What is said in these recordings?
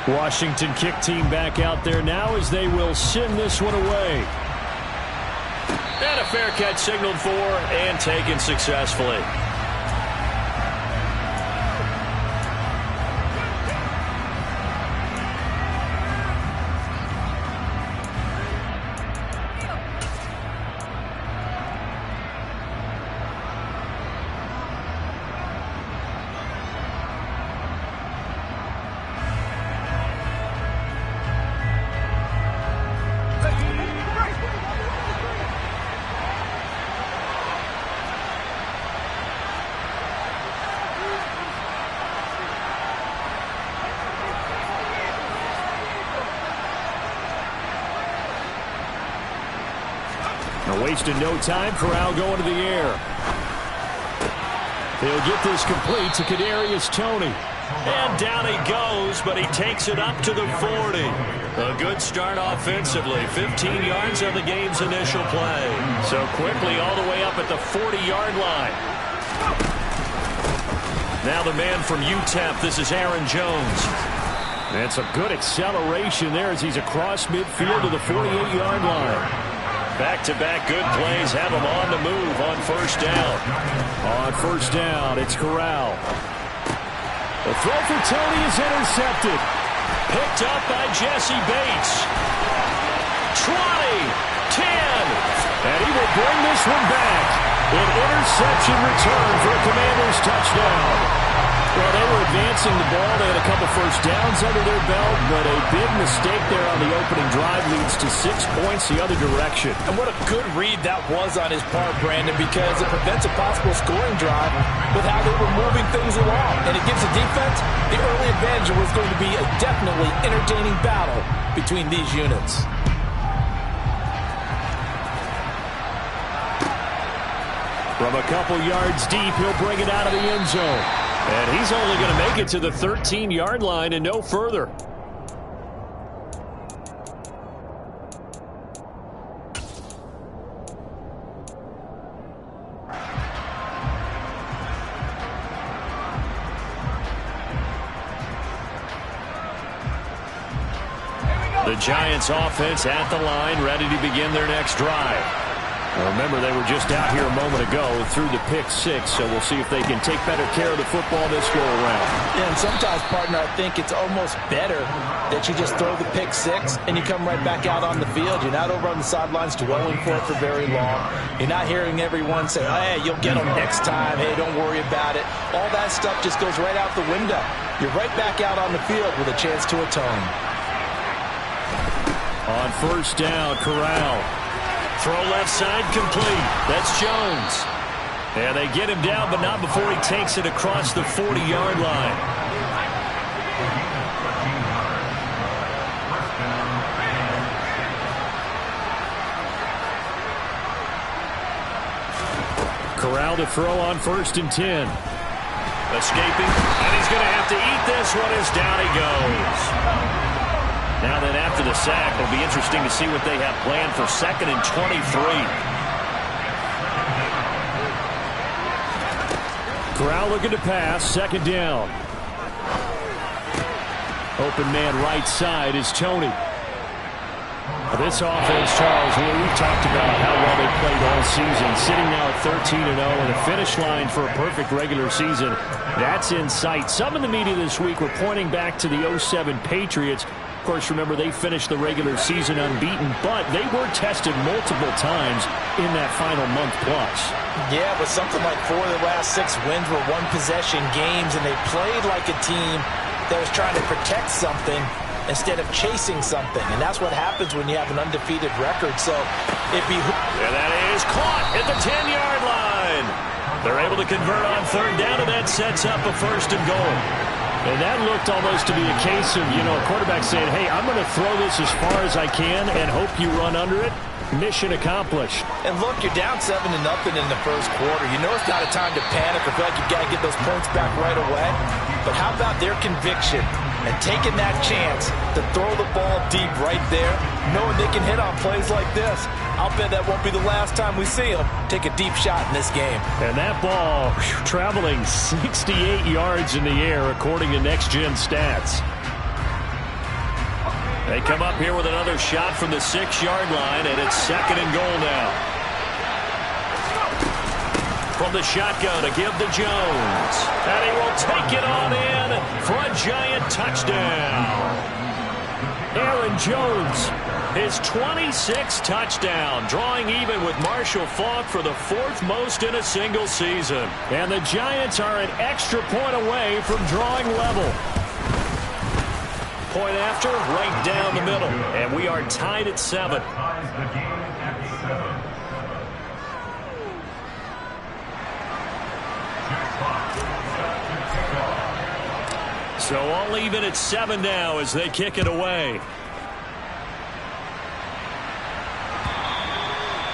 Washington kick team back out there now as they will send this one away. And a fair catch signaled for and taken successfully. Wasting no time. Corral going to the air. He'll get this complete to Kadarius Toney. And down he goes, but he takes it up to the 40. A good start offensively. 15 yards on the game's initial play. So quickly all the way up at the 40-yard line. Now the man from UTEP. This is Aaron Jones. And some good acceleration there as he's across midfield to the 48-yard line. Back-to-back good plays have him on the move on first down. On first down, it's Corral. The throw for Toney is intercepted. Picked up by Jesse Bates. 20, 10, and he will bring this one back. An interception return for a Commanders touchdown. Well, they were advancing the ball. They had a couple first downs under their belt, but a big mistake there on the opening drive leads to 6 points the other direction. And what a good read that was on his part, Brandon, because it prevents a possible scoring drive with how they were moving things along. And it gives the defense the early advantage. It was going to be a definitely entertaining battle between these units. From a couple yards deep, he'll bring it out of the end zone. And he's only going to make it to the 13-yard line and no further. The Giants offense at the line, ready to begin their next drive. Remember, they were just out here a moment ago through the pick six, so we'll see if they can take better care of the football this go-around. Yeah, and sometimes, partner, I think it's almost better that you just throw the pick six and you come right back out on the field. You're not over on the sidelines dwelling for it for very long. You're not hearing everyone say, oh, hey, you'll get them next time. Hey, don't worry about it. All that stuff just goes right out the window. You're right back out on the field with a chance to atone. On first down, Corral. Throw left side complete. That's Jones. And they get him down, but not before he takes it across the 40-yard line. Corral to throw on 1st and 10. Escaping, and he's going to have to eat this one as down he goes. Now then, after the sack, it'll be interesting to see what they have planned for 2nd and 23. Corral looking to pass, 2nd down. Open man right side is Toney. This offense, Charles, we've talked about how well they played all season, sitting now at 13-0 and a finish line for a perfect regular season. That's in sight. Some in the media this week were pointing back to the 07 Patriots. Of course, remember, they finished the regular season unbeaten, but they were tested multiple times in that final month plus. Yeah, but something like 4 of the last 6 wins were one-possession games, and they played like a team that was trying to protect something instead of chasing something. And that's what happens when you have an undefeated record. So it and that is caught at the 10-yard line. They're able to convert on 3rd down, and that sets up a 1st and goal. And that looked almost to be a case of, a quarterback saying, hey, I'm going to throw this as far as I can and hope you run under it. Mission accomplished. And look, you're down 7-0 in the first quarter. You know it's not a time to panic or feel like you've got to get those points back right away. But how about their conviction and taking that chance to throw the ball deep right there, knowing they can hit on plays like this? I'll bet that won't be the last time we see them take a deep shot in this game. And that ball traveling 68 yards in the air, according to Next Gen Stats. They come up here with another shot from the 6-yard line, and it's 2nd and goal now. From the shotgun to give to Jones. And he will take it on in for a giant touchdown. Aaron Jones, his 26th touchdown, drawing even with Marshall Faulk for the 4th most in a single season. And the Giants are an extra point away from drawing level. Point after, right down the middle. And we are tied at 7. So all even at 7 now as they kick it away.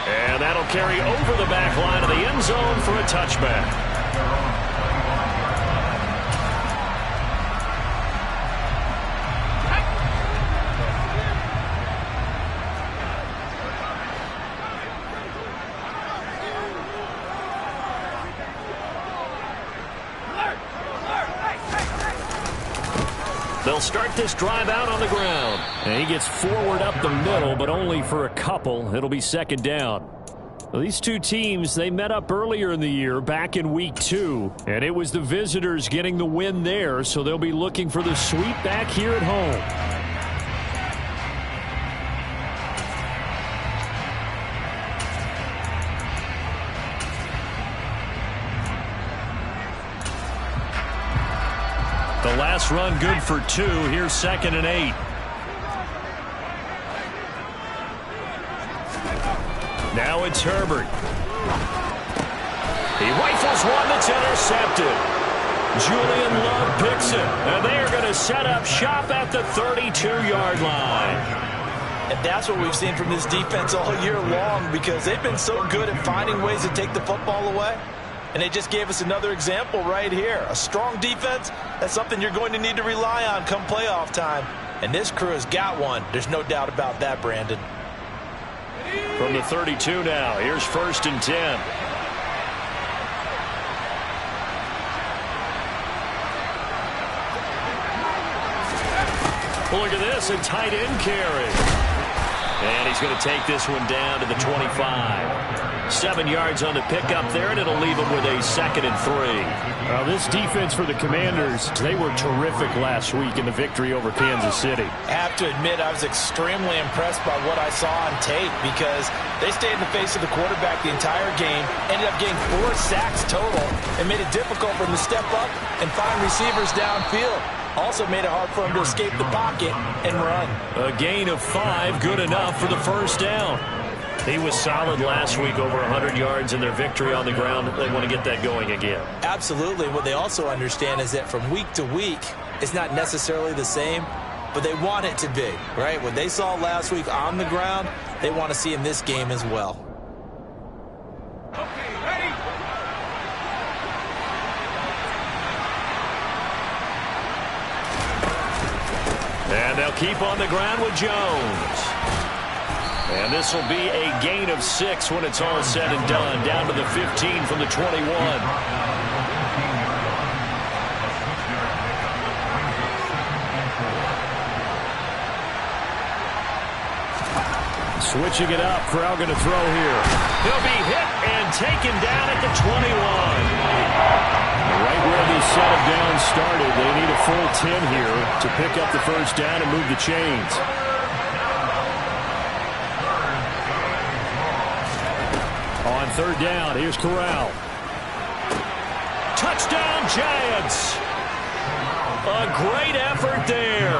And that'll carry over the back line of the end zone for a touchback. They'll start this drive out on the ground. And he gets forward up the middle, but only for a couple. It'll be 2nd down. Well, these two teams, they met up earlier in the year, back in week 2. And it was the visitors getting the win there, so they'll be looking for the sweep back here at home. The last run good for 2. Here's 2nd and 8. Now it's Herbert. He rifles one that's intercepted. Julian Love picks it. And they are going to set up shop at the 32-yard line. And that's what we've seen from this defense all year long, because they've been so good at finding ways to take the football away. And they just gave us another example right here. A strong defense, that's something you're going to need to rely on come playoff time. And this crew has got one. There's no doubt about that, Brandon. From the 32 now, here's 1st and 10. Well, look at this, a tight end carry. And he's going to take this one down to the 25. 7 yards on the pickup there, and it'll leave him with a 2nd and 3. This defense for the Commanders, they were terrific last week in the victory over Kansas City. I have to admit, I was extremely impressed by what I saw on tape, because they stayed in the face of the quarterback the entire game, ended up getting 4 sacks total, and made it difficult for him to step up and find receivers downfield. Also made it hard for him to escape the pocket and run. A gain of 5, good enough for the 1st down. He was solid last week, over 100 yards in their victory on the ground. They want to get that going again. Absolutely. What they also understand is that from week to week, it's not necessarily the same, but they want it to be, right? What they saw last week on the ground, they want to see in this game as well. Okay, ready? And they'll keep on the ground with Jones. And this will be a gain of 6 when it's all said and done. Down to the 15 from the 21. Switching it up, Crowd going to throw here. He'll be hit and taken down at the 21. Right where this set of downs started, they need a full 10 here to pick up the 1st down and move the chains. On 3rd down, here's Corral. Touchdown, Giants. A great effort there.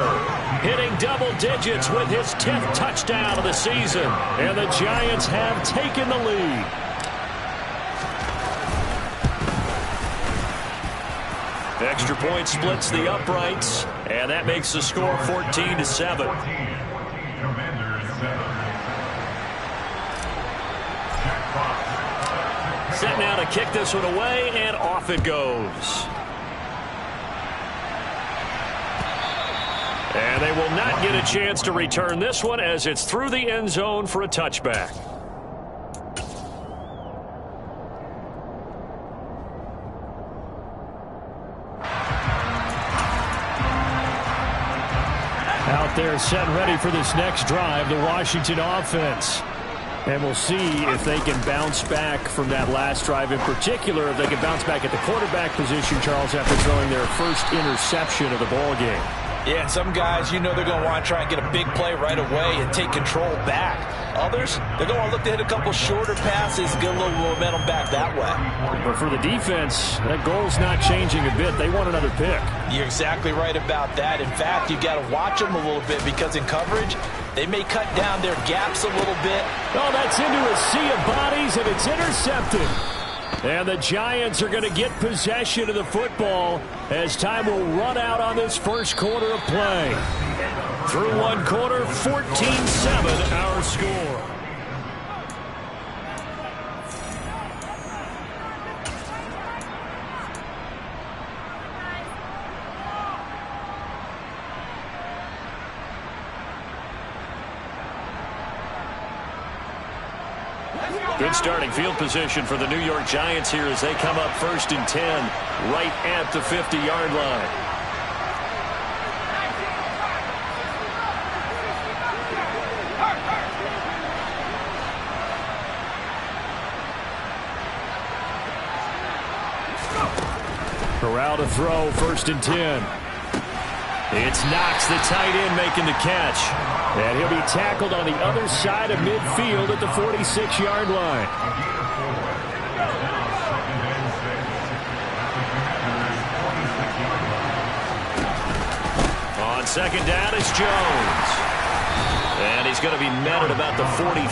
Hitting double digits with his 10th touchdown of the season. And the Giants have taken the lead. Extra point splits the uprights, and that makes the score 14-7. Set now to kick this one away, and off it goes. And they will not get a chance to return this one as it's through the end zone for a touchback. Out They're set and ready for this next drive, the Washington offense. And we'll see if they can bounce back from that last drive, in particular, if they can bounce back at the quarterback position, Charles, after throwing their first interception of the ball game. Yeah, and some guys, you know they're going to want to try and get a big play right away and take control back. Others, they're going to look to hit a couple shorter passes, get a little momentum back that way. But for the defense, that goal's not changing a bit. They want another pick. You're exactly right about that. In fact, you've got to watch them a little bit because in coverage, they may cut down their gaps a little bit. Oh, that's into a sea of bodies, and it's intercepted. And the Giants are going to get possession of the football as time will run out on this first quarter of play. Through one quarter, 14-7 our score. Good starting field position for the New York Giants here as they come up 1st and 10 right at the 50-yard line. Corral to throw, 1st and 10. It's Knox, the tight end, making the catch. And he'll be tackled on the other side of midfield at the 46-yard line. On 2nd down, it's Jones. And he's going to be met at about the 43. A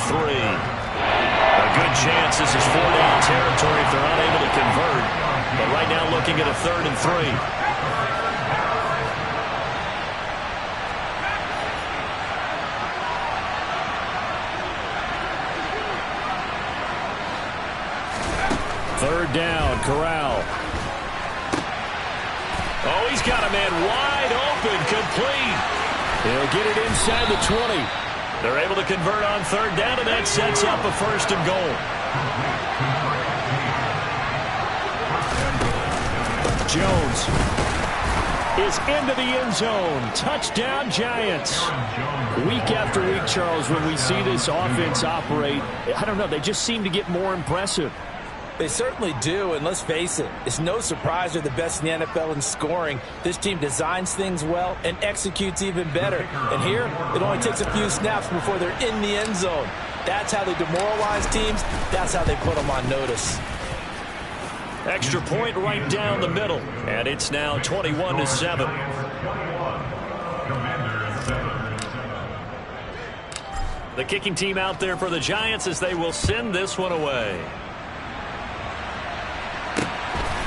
good chance this is 4-down territory if they're unable to convert. But right now looking at a 3rd and 3. Third down, Corral. Oh, he's got a man wide open, complete. He'll get it inside the 20. They're able to convert on 3rd down, and that sets up a 1st and goal. Jones is into the end zone. Touchdown, Giants. Week after week, Charles, when we see this offense operate, I don't know, they just seem to get more impressive. They certainly do, and let's face it, it's no surprise they're the best in the NFL in scoring. This team designs things well and executes even better. And here, it only takes a few snaps before they're in the end zone. That's how they demoralize teams. That's how they put them on notice. Extra point right down the middle, and it's now 21-7. The kicking team out there for the Giants as they will send this one away.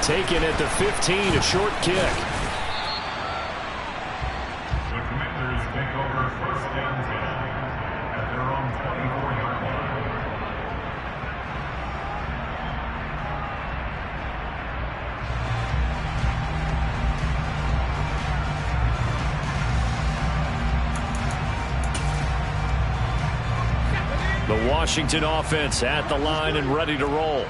Taken at the 15, a short kick. The Commanders take over 1st and 10 at their own 24-yard line. The Washington offense at the line and ready to roll.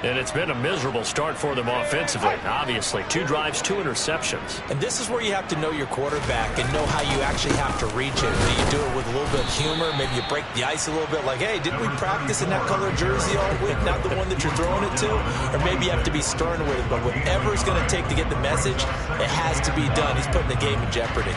And it's been a miserable start for them offensively. Obviously, 2 drives, 2 interceptions. And this is where you have to know your quarterback and know how you actually have to reach it. You do it with a little bit of humor. Maybe you break the ice a little bit. Like, hey, didn't we practice in that color jersey all week? Not the one that you're throwing it to? Or maybe you have to be stern with it. But whatever it's going to take to get the message, it has to be done. He's putting the game in jeopardy.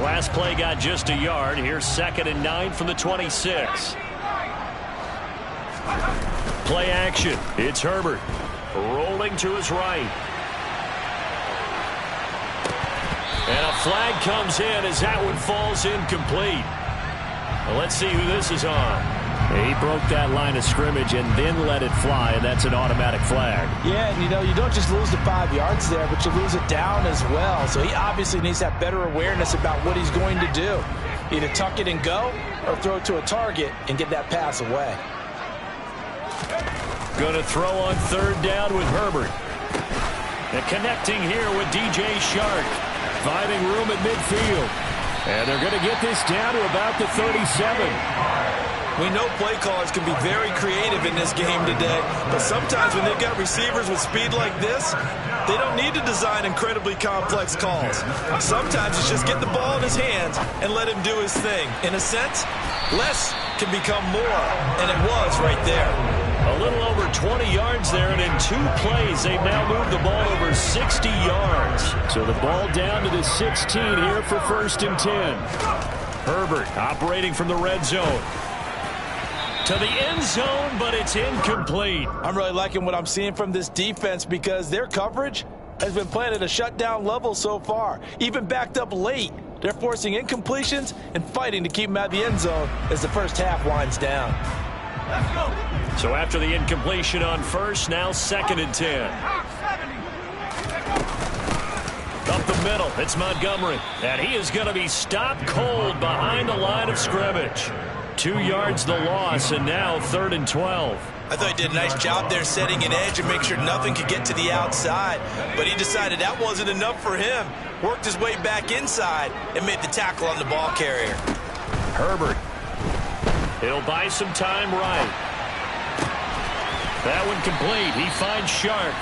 Last play got just a yard. Here's 2nd and 9 from the 26. Play action. It's Herbert. Rolling to his right. And a flag comes in as that one falls incomplete. Well, let's see who this is on. He broke that line of scrimmage and then let it fly, and that's an automatic flag. Yeah, and you don't just lose the 5 yards there, but you lose it down as well. So he obviously needs to have better awareness about what he's going to do. Either tuck it and go or throw it to a target and get that pass away. Going to throw on 3rd down with Herbert. And connecting here with DJ Shark. Finding room at midfield. And they're going to get this down to about the 37. We know play callers can be very creative in this game today, but sometimes when they've got receivers with speed like this, they don't need to design incredibly complex calls. Sometimes it's just get the ball in his hands and let him do his thing. In a sense, less can become more, and it was right there. A little over 20 yards there, and in 2 plays, they've now moved the ball over 60 yards. So the ball down to the 16 here for 1st and 10. Herbert operating from the red zone. To the end zone, but it's incomplete. I'm really liking what I'm seeing from this defense because their coverage has been playing at a shutdown level so far. Even backed up late, they're forcing incompletions and fighting to keep them out of the end zone as the first half winds down. Let's go. So after the incompletion on first, now 2nd and 10. Up the middle, it's Montgomery. And he is going to be stopped cold behind the line of scrimmage. 2 yards the loss, and now 3rd and 12. I thought he did a nice job there setting an edge and make sure nothing could get to the outside. But he decided that wasn't enough for him. Worked his way back inside and made the tackle on the ball carrier. Herbert. He'll buy some time right. That one complete. He finds Sharp.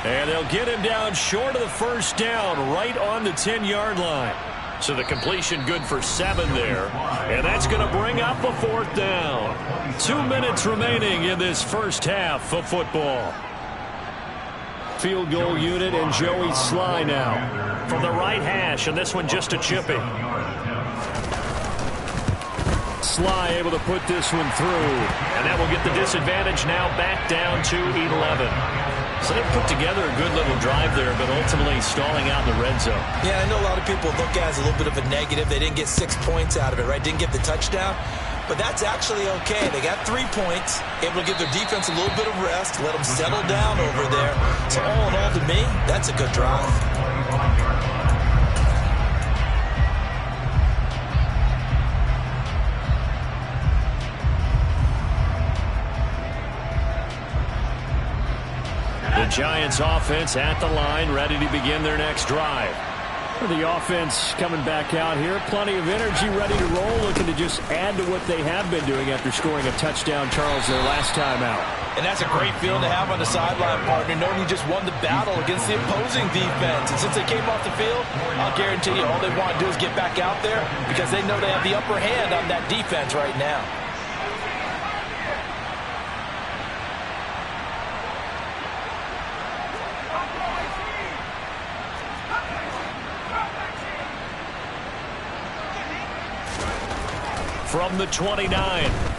And they'll get him down short of the first down, right on the 10-yard line. So the completion good for 7 there. And that's going to bring up a 4th down. 2 minutes remaining in this first half of football. Field goal unit and Joey Sly now from the right hash, and this one just a chipping. Sly able to put this one through, and that will get the disadvantage now back down to 11. So they put together a good little drive there, but ultimately stalling out in the red zone. Yeah, I know a lot of people look at it as a little bit of a negative. They didn't get 6 points out of it, right? Didn't get the touchdown. But that's actually okay. They got 3 points, able to give their defense a little bit of rest, let them settle down over there. So all in all, to me, that's a good drive. The Giants offense at the line, ready to begin their next drive. The offense coming back out here. Plenty of energy, ready to roll, looking to just add to what they have been doing after scoring a touchdown, Charles, their last time out. And that's a great feeling to have on the sideline, partner, knowing you just won the battle against the opposing defense. And since they came off the field, I'll guarantee you all they want to do is get back out there because they know they have the upper hand on that defense right now. From the 29,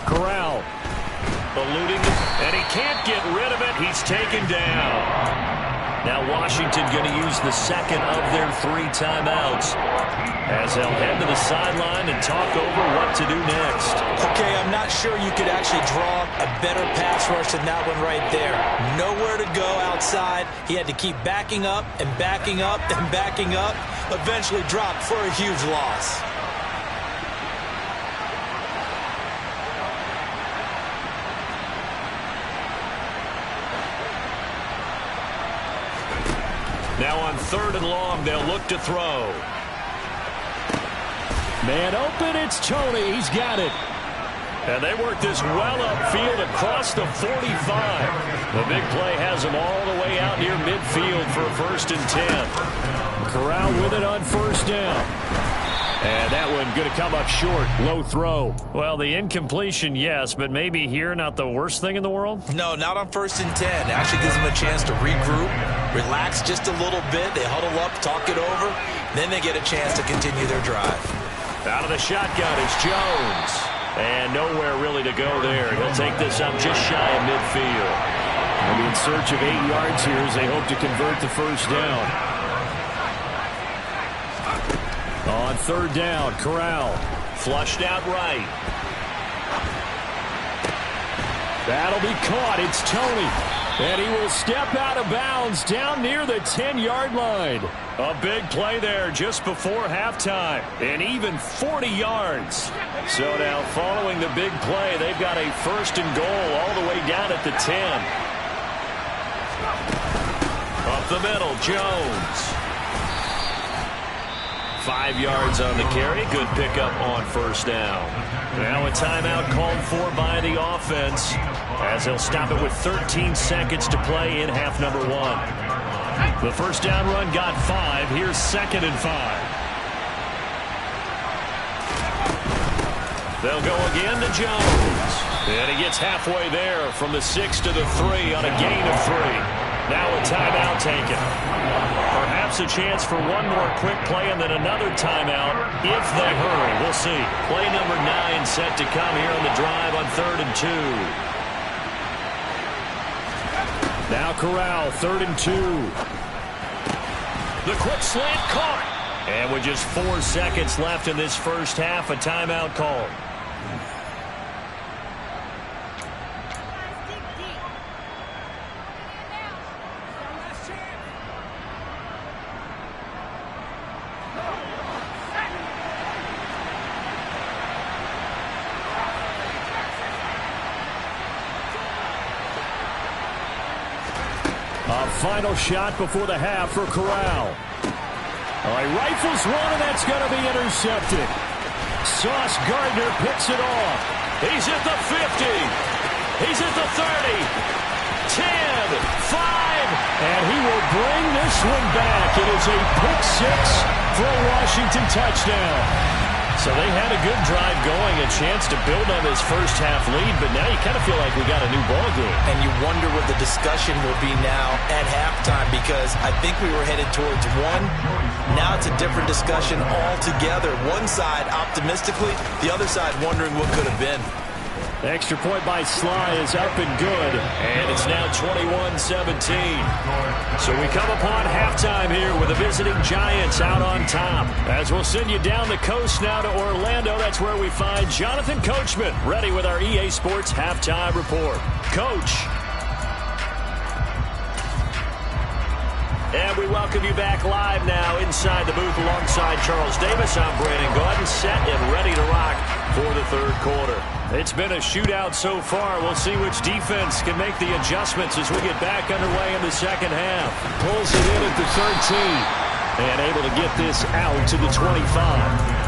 Corral eluding, and he can't get rid of it. He's taken down. Now Washington going to use the second of their 3 timeouts as they'll head to the sideline and talk over what to do next. Okay, I'm not sure you could actually draw a better pass rush than that one right there. Nowhere to go outside. He had to keep backing up and backing up and backing up. Eventually dropped for a huge loss. Now on 3rd and long, they'll look to throw. Man open, it's Tony. He's got it. And they work this well upfield across the 45. The big play has them all the way out near midfield for a 1st and 10. Corral with it on 1st down. And that one going to come up short. Low throw. Well, the incompletion, yes, but maybe here not the worst thing in the world? No, not on 1st and 10. Actually gives them a chance to regroup, relax just a little bit. They huddle up, talk it over. Then they get a chance to continue their drive. Out of the shotgun is Jones. And nowhere really to go there. He'll take this up just shy of midfield. They'll be in search of 8 yards here as they hope to convert the 1st down. On 3rd down, Corral flushed out right. That'll be caught. It's Tony. And he will step out of bounds down near the 10-yard line. A big play there just before halftime. And even 40 yards. So now following the big play, they've got a 1st and goal all the way down at the 10. Up the middle, Jones. 5 yards on the carry. Good pickup on first down. Now a timeout called for by the offense, as they'll stop it with 13 seconds to play in half number 1. The first down run got 5. Here's 2nd and 5. They'll go again to Jones. And he gets halfway there from the 6 to the 3 on a gain of 3. Now a timeout taken. Perhaps a chance for one more quick play and then another timeout if they hurry. We'll see. Play number 9 set to come here on the drive on 3rd and 2. Now Corral, 3rd and 2. The quick slant caught. And with just 4 seconds left in this first half, a timeout called. Final shot before the half for Corral. He rifles one, and that's going to be intercepted. Sauce Gardner picks it off. He's at the 50. He's at the 30. 10, 5. And he will bring this one back. It is a pick 6 for a Washington touchdown. So they had a good drive going, a chance to build on this first half lead, but now you kind of feel like we got a new ball game. And you wonder what the discussion will be now at halftime, because I think we were headed towards one. Now it's a different discussion altogether. One side optimistically, the other side wondering what could have been. The extra point by Sly is up and good. And it's now 21-17. So we come upon halftime here with the visiting Giants out on top. As we'll send you down the coast now to Orlando. That's where we find Jonathan Coachman ready with our EA Sports Halftime Report. Coach. And we welcome you back live now inside the booth alongside Charles Davis. I'm Brandon Gordon, set and ready to rock for the third quarter. It's been a shootout so far. We'll see which defense can make the adjustments as we get back underway in the second half. Pulls it in at the 13 and able to get this out to the 25.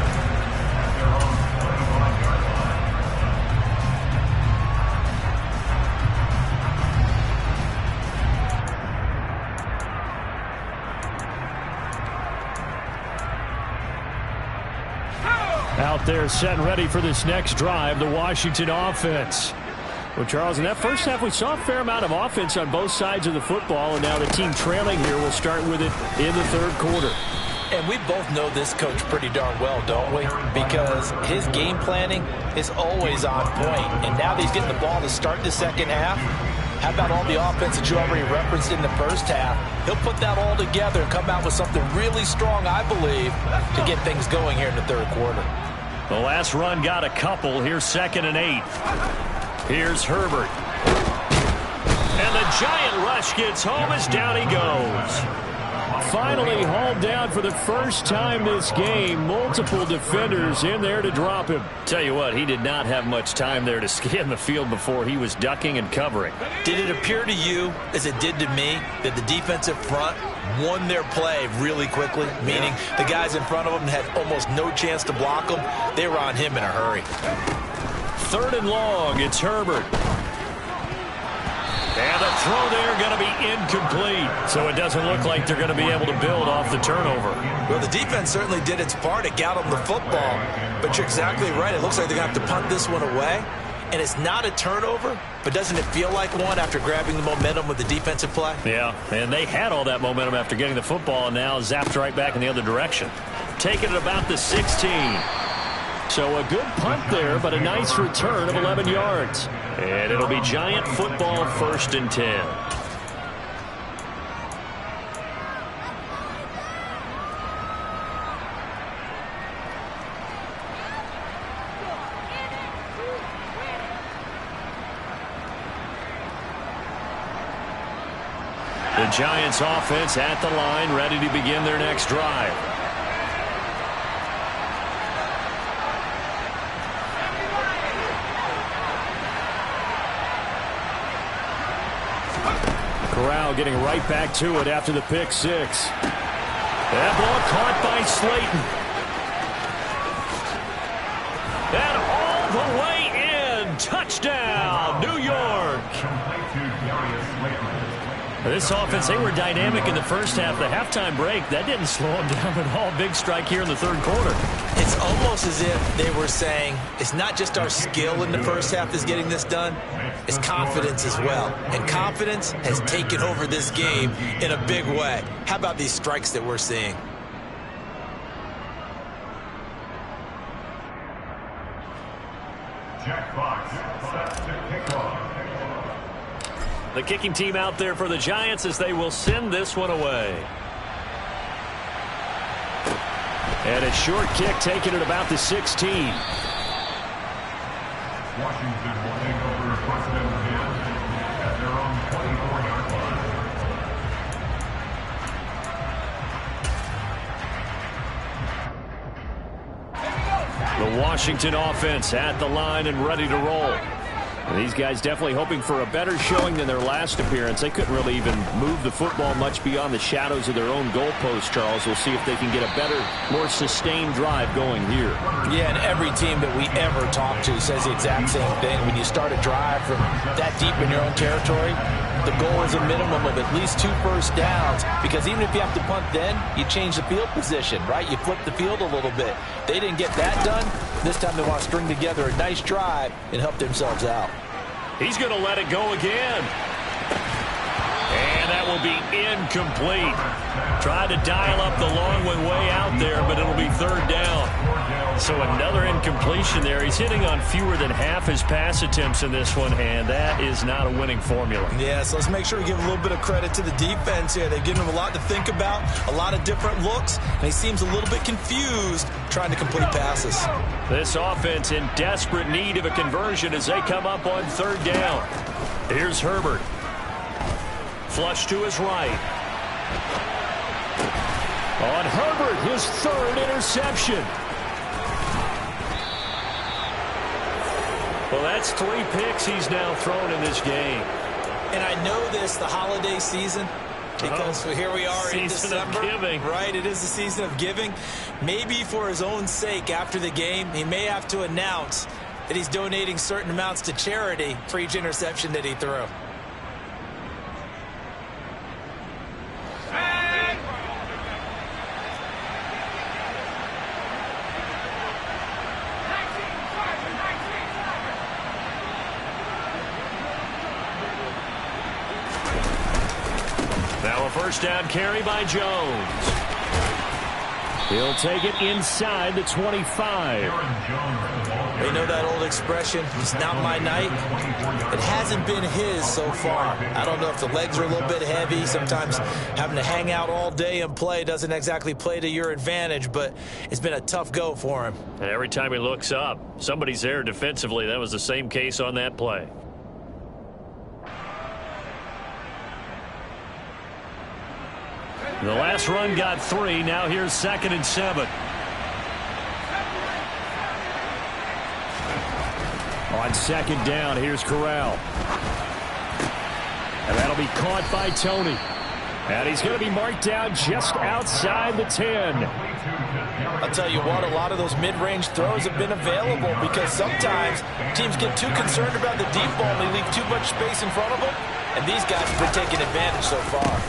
Out there set and ready for this next drive, the Washington offense. Well, Charles, in that first half, we saw a fair amount of offense on both sides of the football, and now the team trailing here will start with it in the third quarter. And we both know this coach pretty darn well, don't we? Because his game planning is always on point. And now that he's getting the ball to start the second half, how about all the offense that you already referenced in the first half? He'll put that all together and come out with something really strong, I believe, to get things going here in the third quarter. The last run got a couple. Here's 2nd and 8. Here's Herbert. And the giant rush gets home as down he goes. Finally hauled down for the first time this game. Multiple defenders in there to drop him. Tell you what, he did not have much time there to scan the field before he was ducking and covering. Did it appear to you, as it did to me, that the defensive front won their play really quickly? Meaning the guys in front of them had almost no chance to block them. They were on him in a hurry. 3rd and long, it's Herbert. And the throw there going to be incomplete. So it doesn't look like they're going to be able to build off the turnover. Well, the defense certainly did its part. It got them the football. But you're exactly right. It looks like they're going to have to punt this one away. And it's not a turnover, but doesn't it feel like one after grabbing the momentum with the defensive play? Yeah, and they had all that momentum after getting the football and now zapped right back in the other direction. Taking it about the 16. So a good punt there, but a nice return of 11 yards. And it'll be Giant football, 1st and 10. The Giants offense at the line, ready to begin their next drive. Corral getting right back to it after the pick 6. That ball caught by Slayton. This offense, they were dynamic in the first half. The halftime break, that didn't slow them down at all. Big strike here in the third quarter. It's almost as if they were saying, it's not just our skill in the first half that's getting this done, it's confidence as well. And confidence has taken over this game in a big way. How about these strikes that we're seeing? Jack Fox sets to kick off. The kicking team out there for the Giants as they will send this one away. And a short kick taken at about the 16. Washington will take over first and 10 at their own 24-yard line. The Washington offense at the line and ready to roll. These guys definitely hoping for a better showing than their last appearance. They couldn't really even move the football much beyond the shadows of their own goalpost, Charles. We'll see if they can get a better, more sustained drive going here. Yeah, and every team that we ever talk to says the exact same thing. When you start a drive from that deep in your own territory, the goal is a minimum of at least 2 first downs, because even if you have to punt then, you change the field position, right? You flip the field a little bit. They didn't get that done. This time they want to string together a nice drive and help themselves out. He's going to let it go again. And that will be incomplete. Tried to dial up the long one way out there, but it'll be third down. So another incompletion there. He's hitting on fewer than half his pass attempts in this one, and that is not a winning formula. Yeah, so let's make sure we give a little bit of credit to the defense here. They've given him a lot to think about, a lot of different looks, and he seems a little bit confused trying to complete passes. This offense in desperate need of a conversion as they come up on third down. Here's Herbert. Flush to his right. On Herbert, his third interception. Well, that's 3 picks he's now thrown in this game. And I know this, the holiday season, because here we are in December. Season of giving. Right, it is the season of giving. Maybe for his own sake after the game, he may have to announce that he's donating certain amounts to charity for each interception that he threw. First down carry by Jones. He'll take it inside the 25. They know that old expression, it's not my night. It hasn't been his so far. I don't know if the legs are a little bit heavy. Sometimes having to hang out all day and play doesn't exactly play to your advantage, but it's been a tough go for him. And every time he looks up, somebody's there defensively. That was the same case on that play. The last run got 3. Now here's 2nd and 7. On 2nd down, here's Corral. And that'll be caught by Tony. And he's going to be marked down just outside the 10. I'll tell you what, a lot of those mid-range throws have been available because sometimes teams get too concerned about the deep ball and they leave too much space in front of them. And these guys have been taking advantage so far.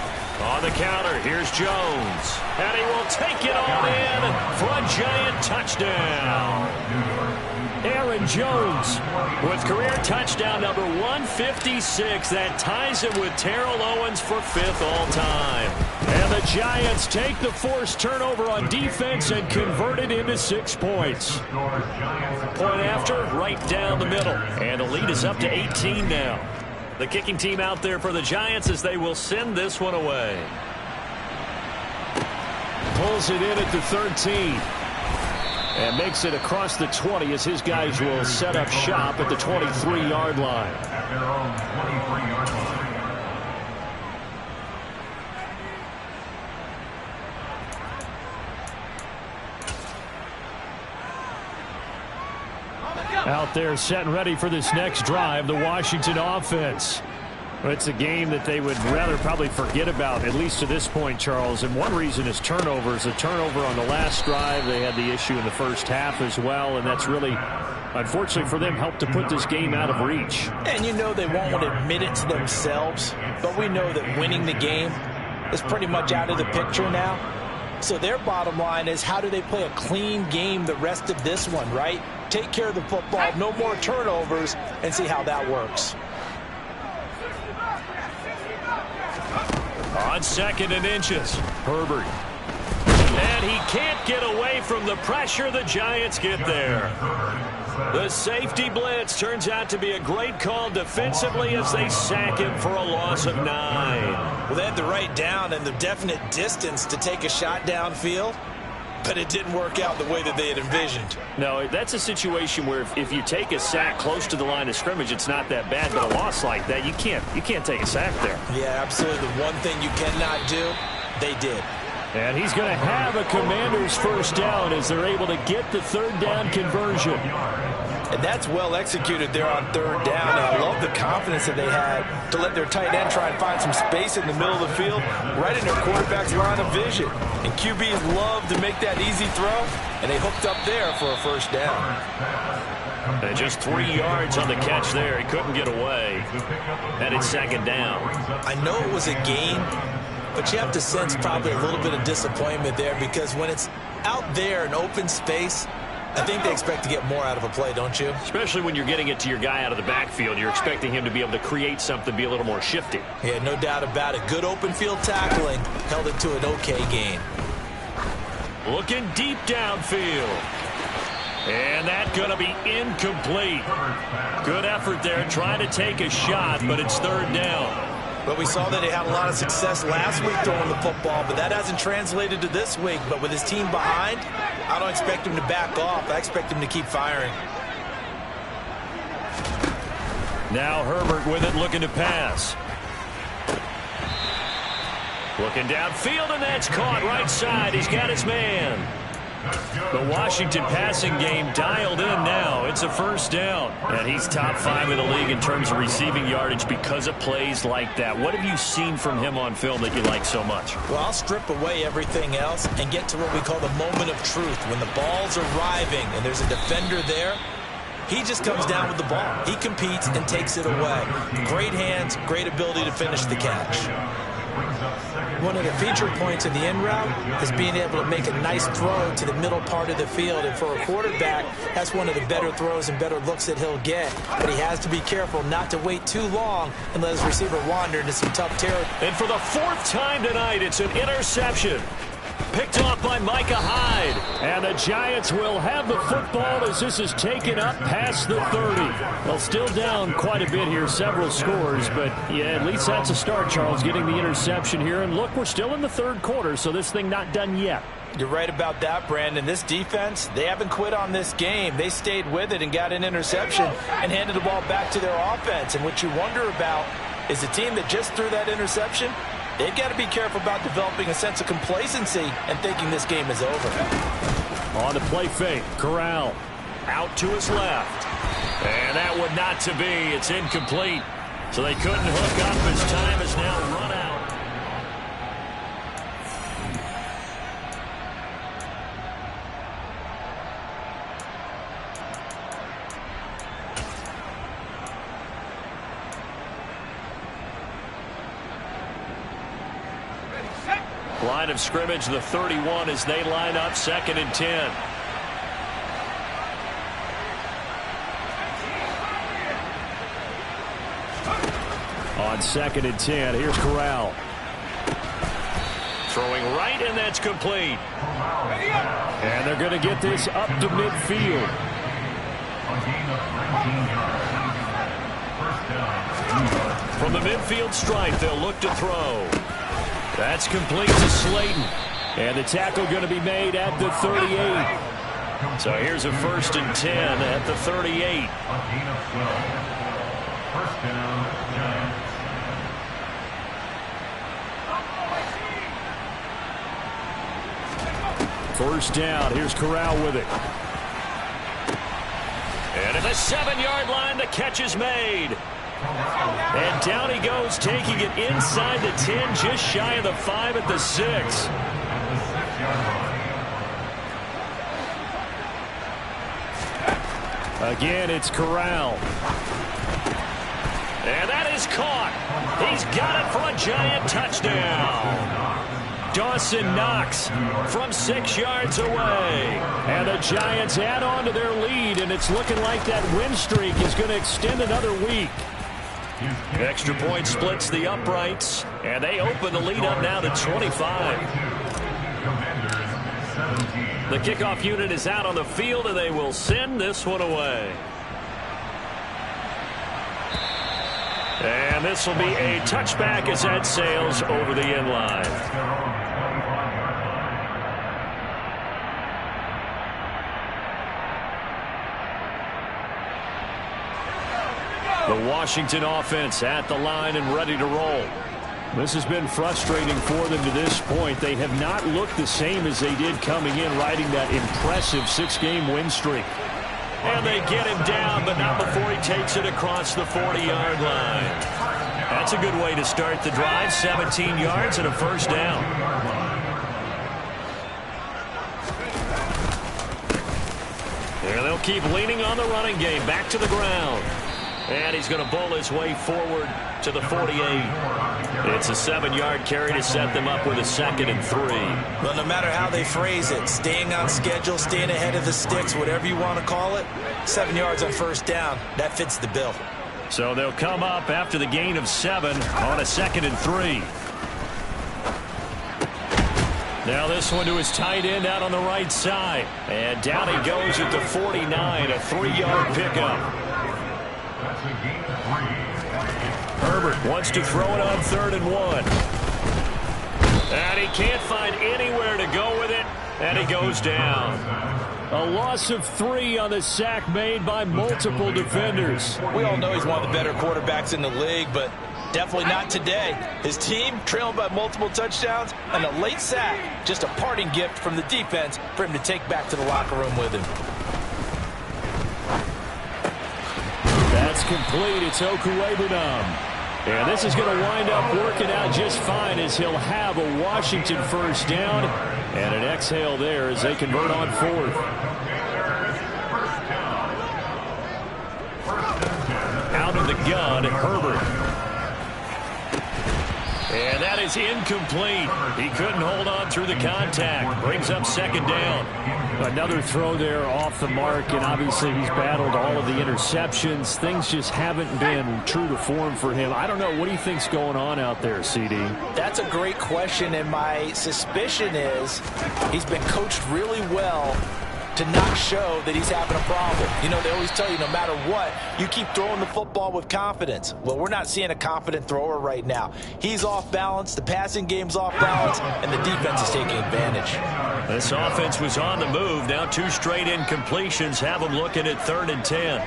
On the counter, here's Jones. And he will take it all in for a Giant touchdown. Aaron Jones with career touchdown number 156. That ties him with Terrell Owens for 5th all-time. And the Giants take the forced turnover on defense and convert it into 6 points. Point after, right down the middle. And the lead is up to 18 now. The kicking team out there for the Giants as they will send this one away. Pulls it in at the 13. And makes it across the 20 as his guys will set up shop at the 23-yard line. At their own 23-yard line. Out there set and ready for this next drive, the Washington offense. Well, it's a game that they would rather probably forget about, at least to this point, Charles. And one reason is turnovers. A turnover on the last drive. They had the issue in the first half as well, and that's really unfortunately for them, helped to put this game out of reach. And you know they won't admit it to themselves, but we know that winning the game is pretty much out of the picture now. So their bottom line is, how do they play a clean game the rest of this one, right? Take care of the football, no more turnovers, and see how that works. On 2nd and inches, Herbert. And he can't get away from the pressure. The Giants get there. The safety blitz turns out to be a great call defensively as they sack him for a loss of 9. Well, they had the right down and the definite distance to take a shot downfield, but it didn't work out the way that they had envisioned. No, that's a situation where if you take a sack close to the line of scrimmage, it's not that bad, but a loss like that, you can't take a sack there. Yeah, absolutely. The one thing you cannot do, they did. And he's going to have a Commanders first down as they're able to get the 3rd down conversion. And that's well executed there on 3rd down. And I love the confidence that they had to let their tight end try and find some space in the middle of the field, right in their quarterback's line of vision. And QBs love to make that easy throw, and they hooked up there for a first down. And just 3 yards on the catch there. He couldn't get away. And it's 2nd down. I know it was a gain, but you have to sense probably a little bit of disappointment there, because when it's out there in open space, I think they expect to get more out of a play, don't you? Especially when you're getting it to your guy out of the backfield. You're expecting him to be able to create something, be a little more shifty. Yeah, no doubt about it. Good open field tackling held it to an okay gain. Looking deep downfield. And that's going to be incomplete. Good effort there, trying to take a shot, but it's 3rd down. But we saw that he had a lot of success last week throwing the football, but that hasn't translated to this week. But with his team behind, I don't expect him to back off. I expect him to keep firing. Now Herbert with it, looking to pass. Looking downfield, and that's caught right side. He's got his man. The Washington passing game dialed in now. It's a 1st down. And he's top 5 in the league in terms of receiving yardage because of plays like that. What have you seen from him on film that you like so much? Well, I'll strip away everything else and get to what we call the moment of truth. When the ball's arriving and there's a defender there, he just comes down with the ball. He competes and takes it away. Great hands, great ability to finish the catch. One of the feature points of the in route is being able to make a nice throw to the middle part of the field. And for a quarterback, that's one of the better throws and better looks that he'll get. But he has to be careful not to wait too long and let his receiver wander into some tough territory. And for the 4th time tonight, it's an interception. Picked off by Micah Hyde. And the Giants will have the football as this is taken up past the 30. Well, still down quite a bit here, several scores. But, yeah, at least that's a start, Charles, getting the interception here. And, look, we're still in the 3rd quarter, so this thing not done yet. You're right about that, Brandon. This defense, they haven't quit on this game. They stayed with it and got an interception and handed the ball back to their offense. And what you wonder about is the team that just threw that interception, they've got to be careful about developing a sense of complacency and thinking this game is over. On the play fake, Corral out to his left. And that would not to be. It's incomplete. So they couldn't hook up as time is now run out. Line of scrimmage, the 31 as they line up 2nd and 10. On 2nd and 10, here's Corral. Throwing right, and that's complete. And they're going to get this up to midfield. From the midfield stripe, they'll look to throw. That's complete to Slayton. And the tackle going to be made at the 38. So here's a 1st and 10 at the 38. First down, Giants. First down. Here's Corral with it. And at the 7-yard line, the catch is made. And down he goes, taking it inside the 10, just shy of the 5 at the 6. Again, it's Corral. And that is caught. He's got it for a Giant touchdown. Dawson Knox from 6 yards away. And the Giants add on to their lead, and it's looking like that win streak is going to extend another week. Extra point splits the uprights, and they open the lead up now to 25. The kickoff unit is out on the field, and they will send this one away. And this will be a touchback as that sails over the end line. The Washington offense at the line and ready to roll. This has been frustrating for them to this point. They have not looked the same as they did coming in, riding that impressive 6-game win streak. And they get him down, but not before he takes it across the 40-yard line. That's a good way to start the drive. 17 yards and a first down. And they'll keep leaning on the running game. Back to the ground. And he's going to bowl his way forward to the 48. It's a 7-yard carry to set them up with a 2nd and 3. Well, no matter how they phrase it, staying on schedule, staying ahead of the sticks, whatever you want to call it, 7 yards on first down, that fits the bill. So they'll come up after the gain of 7 on a 2nd and 3. Now this one to his tight end out on the right side. And down he goes at the 49, a 3-yard pickup. Herbert wants to throw it on 3rd and 1. And he can't find anywhere to go with it, and he goes down. A loss of 3 on the sack made by multiple defenders. We all know he's one of the better quarterbacks in the league, but definitely not today. His team trailing by multiple touchdowns, and a late sack, just a parting gift from the defense for him to take back to the locker room with him. That's complete. It's Okuwebunam. And this is going to wind up working out just fine as he'll have a Washington first down and an exhale there as they convert on 4th. Out of the gun, Herbert. And that is incomplete. He couldn't hold on through the contact. Brings up 2nd down. Another throw there off the mark, and obviously he's battled all of the interceptions. Things just haven't been true to form for him. I don't know. What do you think's going on out there, CD? That's a great question, and my suspicion is he's been coached really well to not show that he's having a problem. You know, they always tell you no matter what, you keep throwing the football with confidence. Well, we're not seeing a confident thrower right now. He's off balance, the passing game's off balance, and the defense is taking advantage. This offense was on the move. Now 2 straight incompletions have them looking at 3rd and 10.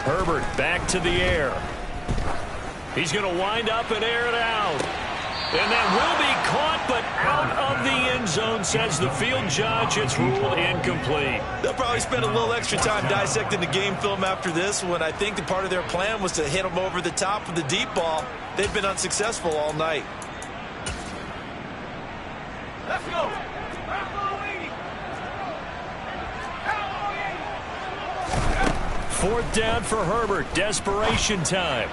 Herbert back to the air. He's going to wind up and air it out. And that will be caught, but out of the end zone, says the field judge. It's ruled incomplete. They'll probably spend a little extra time dissecting the game film after this one. I think that part of their plan was to hit them over the top with the deep ball. They've been unsuccessful all night. Let's go. 4th down for Herbert. Desperation time.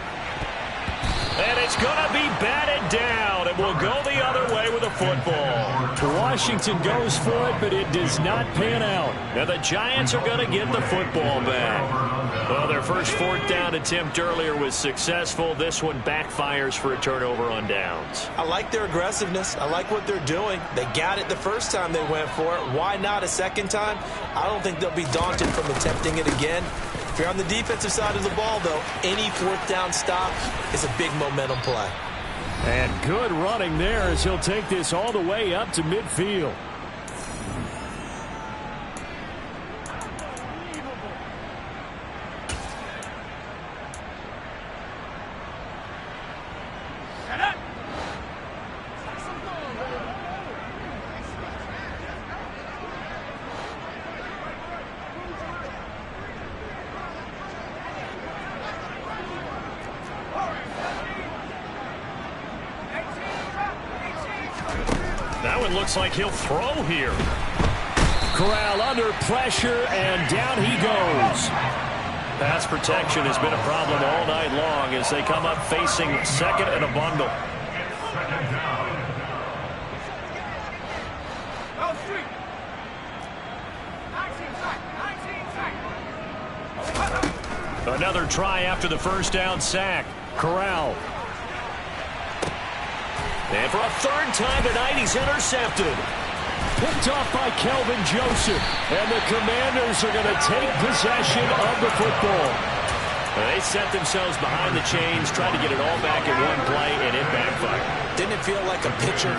And it's going to be batted down. It will go the other way with a football. Washington goes for it, but it does not pan out. And the Giants are going to get the football back. Well, their first 4th down attempt earlier was successful. This one backfires for a turnover on downs. I like their aggressiveness. I like what they're doing. They got it the first time they went for it. Why not a second time? I don't think they'll be daunted from attempting it again. If you're on the defensive side of the ball, though, any 4th down stop is a big momentum play. And good running there as he'll take this all the way up to midfield. That one looks like he'll throw here. Corral under pressure, and down he goes. Pass protection has been a problem all night long as they come up facing second and a bundle. Another try after the first down sack. Corral. And for a third time tonight, he's intercepted. Picked off by Kelvin Joseph. And the Commanders are going to take possession of the football. They set themselves behind the chains, tried to get it all back in one play, and it backfired. Didn't it feel like a pitcher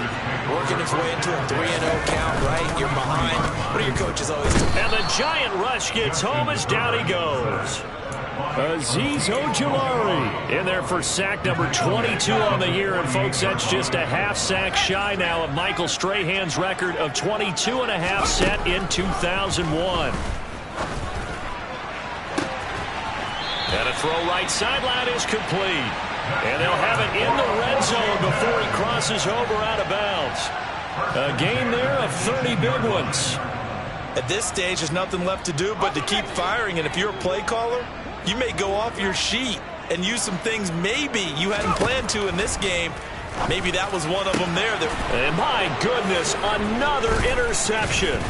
working his way into a 3-0 count, right? You're behind. What do your coaches always do? And the giant rush gets home as down he goes. Azeez Ojulari in there for sack number 22 on the year. And, folks, that's just a half sack shy now of Michael Strahan's record of 22 and a half set in 2001. And a throw right sideline is complete. And they'll have it in the red zone before he crosses over out of bounds. A gain there of 30 big ones. At this stage, there's nothing left to do but to keep firing. And if you're a play caller, you may go off your sheet and use some things maybe you hadn't planned to in this game. Maybe that was one of them there. And my goodness, another interception.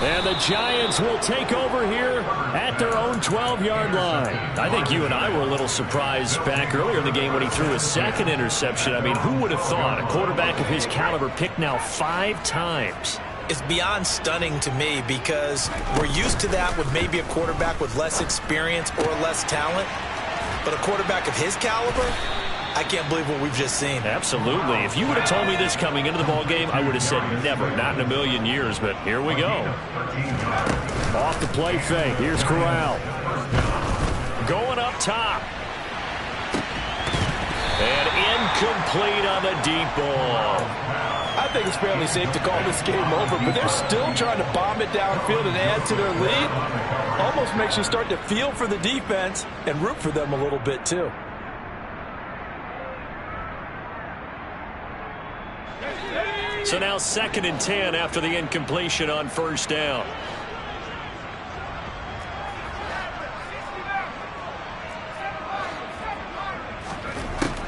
And the Giants will take over here at their own 12-yard line. I think you and I were a little surprised back earlier in the game when he threw his second interception. I mean, who would have thought a quarterback of his caliber picked now 5 times? It's beyond stunning to me because we're used to that with maybe a quarterback with less experience or less talent. But a quarterback of his caliber, I can't believe what we've just seen. Absolutely. If you would have told me this coming into the ball game, I would have said never, not in a million years. But here we go. Off the play fake. Here's Corral. Going up top. And incomplete on the deep ball. I think it's fairly safe to call this game over, but they're still trying to bomb it downfield and add to their lead. Almost makes you start to feel for the defense and root for them a little bit, too. So now 2nd and 10 after the incompletion on first down.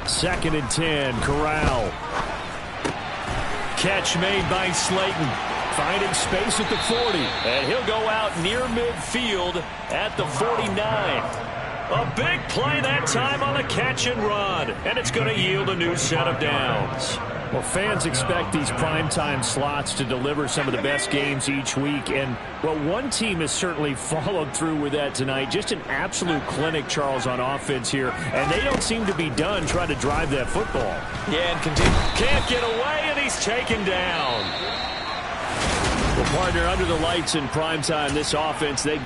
Second and 10, Corral. Catch made by Slayton. Finding space at the 40. And he'll go out near midfield at the 49. A big play that time on the catch and run. And it's going to yield a new set of downs. Well, fans expect these primetime slots to deliver some of the best games each week. And, well, one team has certainly followed through with that tonight. Just an absolute clinic, Charles, on offense here. And they don't seem to be done trying to drive that football. Yeah, and continue. Can't get away, and he's taken down. Well, partner, under the lights in primetime, this offense, they